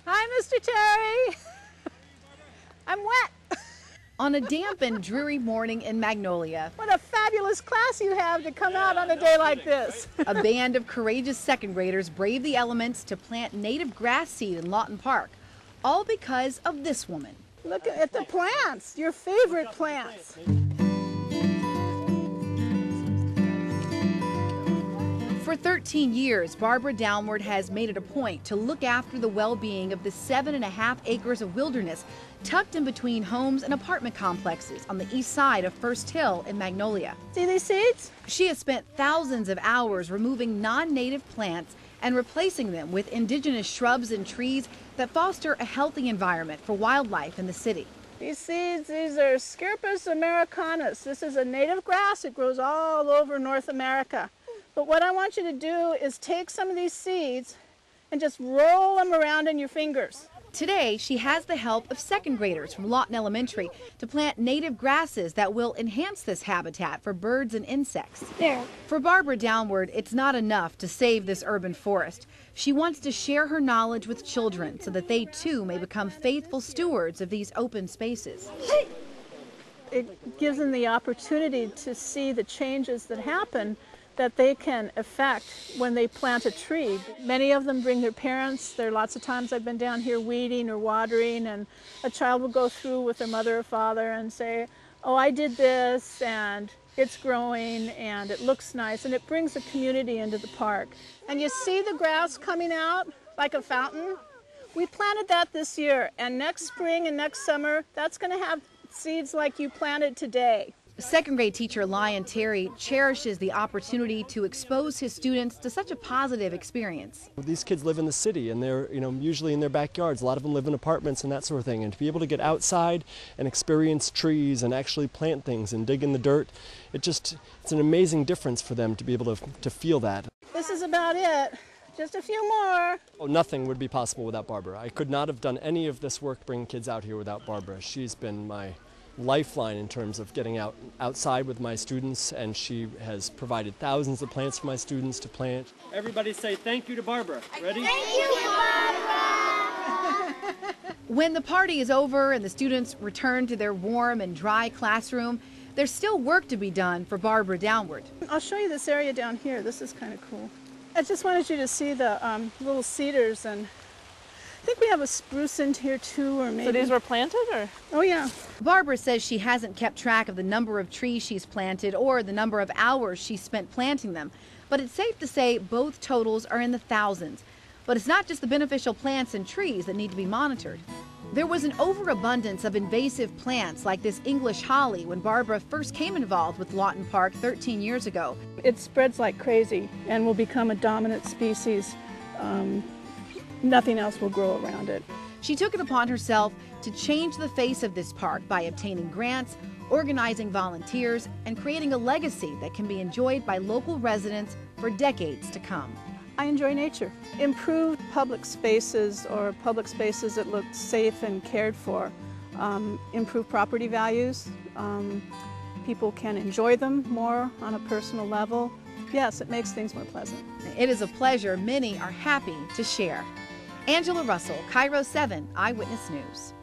Hi, Mr. Terry. I'm wet. On a damp and dreary morning in Magnolia, What a fabulous class you have to come out on a day like this. a band of courageous second graders braved the elements to plant native grass seed in Lawton Park, all because of this woman. Look at the plants, your favorite plants. For 13 years, Barbara Downward has made it a point to look after the well-being of the 7.5 acres of wilderness tucked in between homes and apartment complexes on the east side of First Hill in Magnolia. See these seeds? She has spent thousands of hours removing non-native plants and replacing them with indigenous shrubs and trees that foster a healthy environment for wildlife in the city. These seeds, these are Scirpus americanus. This is a native grass. It grows all over North America. But what I want you to do is take some of these seeds and just roll them around in your fingers. Today, she has the help of second graders from Lawton Elementary to plant native grasses that will enhance this habitat for birds and insects. There. For Barbara Downward, it's not enough to save this urban forest. She wants to share her knowledge with children so that they too may become faithful stewards of these open spaces. It gives them the opportunity to see the changes that happen that they can affect when they plant a tree. Many of them bring their parents. There are lots of times I've been down here weeding or watering, and a child will go through with their mother or father and say, oh, I did this, and it's growing, and it looks nice, and it brings a community into the park. And you see the grass coming out like a fountain? We planted that this year, and next spring and next summer, that's going to have seeds like you planted today. Second grade teacher Lawton Terry cherishes the opportunity to expose his students to such a positive experience. These kids live in the city, and they're usually in their backyards. A lot of them live in apartments and that sort of thing. And to be able to get outside and experience trees and actually plant things and dig in the dirt, it's an amazing difference for them to be able to feel that. This is about it. Just a few more. Oh, nothing would be possible without Barbara. I could not have done any of this work bringing kids out here without Barbara. She's been my lifeline in terms of getting outside with my students, and she has provided thousands of plants for my students to plant. Everybody say thank you to Barbara. Ready? Thank you, Barbara! When the party is over and the students return to their warm and dry classroom, there's still work to be done for Barbara Downward. I'll show you this area down here. This is kind of cool. I just wanted you to see the little cedars, and I think we have a spruce in here too, or maybe. So these were planted, or? Oh yeah. Barbara says she hasn't kept track of the number of trees she's planted or the number of hours she's spent planting them, but it's safe to say both totals are in the thousands. But it's not just the beneficial plants and trees that need to be monitored. There was an overabundance of invasive plants like this English holly when Barbara first came involved with Lawton Park 13 years ago. It spreads like crazy and will become a dominant species. Nothing else will grow around it. She took it upon herself to change the face of this park by obtaining grants, organizing volunteers, and creating a legacy that can be enjoyed by local residents for decades to come. I enjoy nature. Improved public spaces, or public spaces that look safe and cared for, improve property values. People can enjoy them more on a personal level. Yes, it makes things more pleasant. It is a pleasure many are happy to share. Angela Russell, Cairo 7 Eyewitness News.